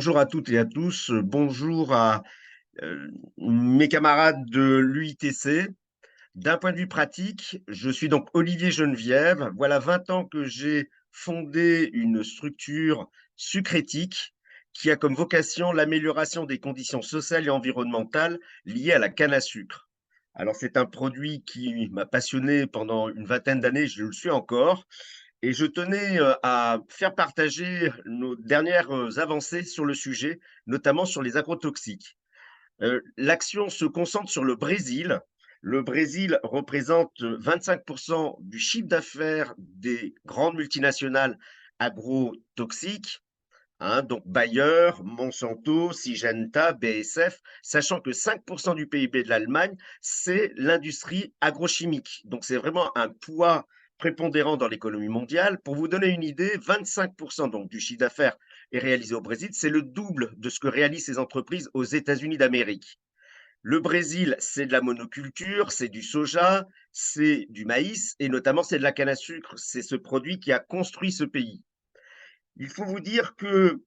Bonjour à toutes et à tous, bonjour à, mes camarades de l'UITC. D'un point de vue pratique, je suis donc Olivier Geneviève. Voilà 20 ans que j'ai fondé une structure Sucrétique qui a comme vocation l'amélioration des conditions sociales et environnementales liées à la canne à sucre. Alors c'est un produit qui m'a passionné pendant une vingtaine d'années, je le suis encore, et je tenais, à faire partager nos dernières, avancées sur le sujet, notamment sur les agrotoxiques. L'action se concentre sur le Brésil. Le Brésil représente 25 du chiffre d'affaires des grandes multinationales agrotoxiques, hein, donc Bayer, Monsanto, Syngenta, BASF, sachant que 5 du PIB de l'Allemagne, c'est l'industrie agrochimique. Donc c'est vraiment un poids prépondérant dans l'économie mondiale. Pour vous donner une idée, 25 donc du chiffre d'affaires est réalisé au Brésil, c'est le double de ce que réalisent ces entreprises aux États-Unis d'Amérique. Le Brésil, c'est de la monoculture, c'est du soja, c'est du maïs et notamment c'est de la canne à sucre. C'est ce produit qui a construit ce pays. Il faut vous dire que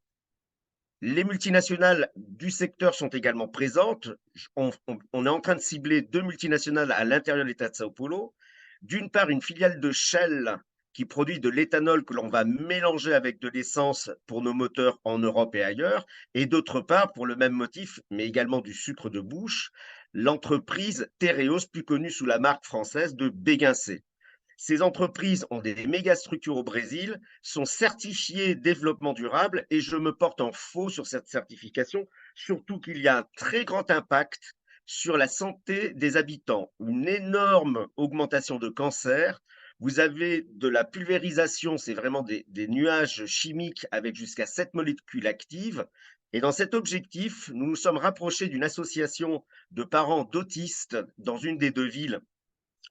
les multinationales du secteur sont également présentes. On est en train de cibler 2 multinationales à l'intérieur de l'État de Sao Paulo. D'une part, une filiale de Shell qui produit de l'éthanol que l'on va mélanger avec de l'essence pour nos moteurs en Europe et ailleurs, et d'autre part, pour le même motif, mais également du sucre de bouche, l'entreprise Tereos, plus connue sous la marque française de Béguincé. Ces entreprises ont des méga structures au Brésil, sont certifiées développement durable et je me porte en faux sur cette certification, surtout qu'il y a un très grand impact sur la santé des habitants, une énorme augmentation de cancer. Vous avez de la pulvérisation, c'est vraiment des nuages chimiques avec jusqu'à 7 molécules actives. Et dans cet objectif, nous nous sommes rapprochés d'une association de parents d'autistes dans une des deux villes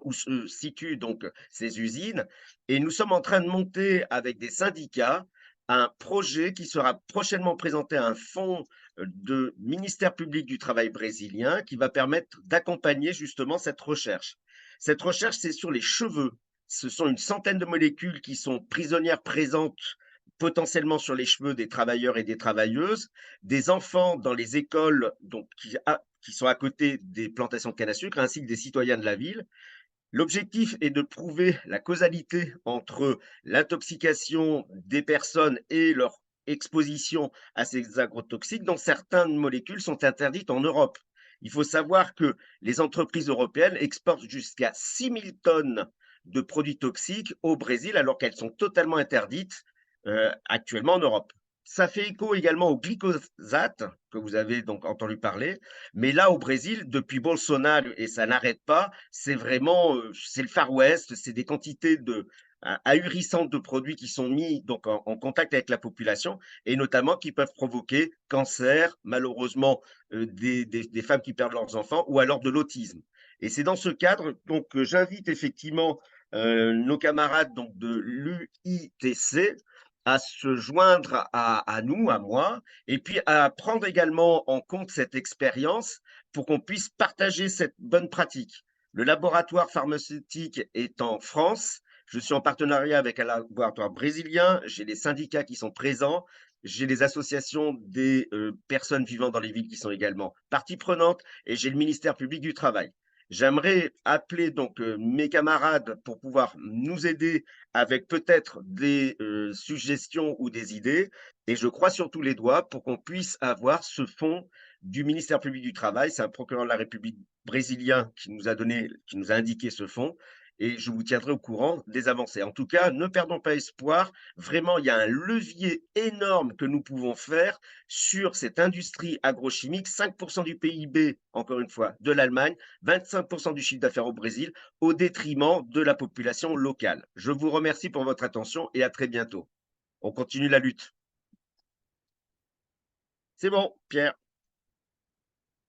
où se situent donc ces usines. Et nous sommes en train de monter avec des syndicats un projet qui sera prochainement présenté à un fonds de ministère public du travail brésilien qui va permettre d'accompagner justement cette recherche. Cette recherche, c'est sur les cheveux. Ce sont une centaine de molécules qui sont prisonnières présentes potentiellement sur les cheveux des travailleurs et des travailleuses, des enfants dans les écoles donc, qui sont à côté des plantations de canne à sucre, ainsi que des citoyens de la ville. L'objectif est de prouver la causalité entre l'intoxication des personnes et leur exposition à ces agrotoxiques, dont certaines molécules sont interdites en Europe. Il faut savoir que les entreprises européennes exportent jusqu'à 6 000 tonnes de produits toxiques au Brésil, alors qu'elles sont totalement interdites actuellement en Europe. Ça fait écho également au glyphosate, que vous avez donc entendu parler, mais là, au Brésil, depuis Bolsonaro, et ça n'arrête pas, c'est vraiment, c'est le Far West, c'est des quantités ahurissantes de produits qui sont mis donc en contact avec la population et notamment qui peuvent provoquer cancer, malheureusement, des femmes qui perdent leurs enfants ou alors de l'autisme. Et c'est dans ce cadre donc que j'invite effectivement, nos camarades donc de l'UITC à se joindre à nous, à moi, et puis à prendre également en compte cette expérience pour qu'on puisse partager cette bonne pratique. Le laboratoire pharmaceutique est en France. Je suis en partenariat avec un laboratoire brésilien. J'ai les syndicats qui sont présents. J'ai les associations des personnes vivant dans les villes qui sont également partie prenante et j'ai le ministère public du Travail. J'aimerais appeler donc mes camarades pour pouvoir nous aider avec peut-être des suggestions ou des idées. Et je crois sur tous les doigts pour qu'on puisse avoir ce fonds du ministère public du Travail. C'est un procureur de la République brésilien qui nous a donné, qui nous a indiqué ce fonds. Et je vous tiendrai au courant des avancées. En tout cas, ne perdons pas espoir. Vraiment, il y a un levier énorme que nous pouvons faire sur cette industrie agrochimique. 5 du PIB, encore une fois, de l'Allemagne, 25 du chiffre d'affaires au Brésil au détriment de la population locale. Je vous remercie pour votre attention et à très bientôt. On continue la lutte. C'est bon, Pierre.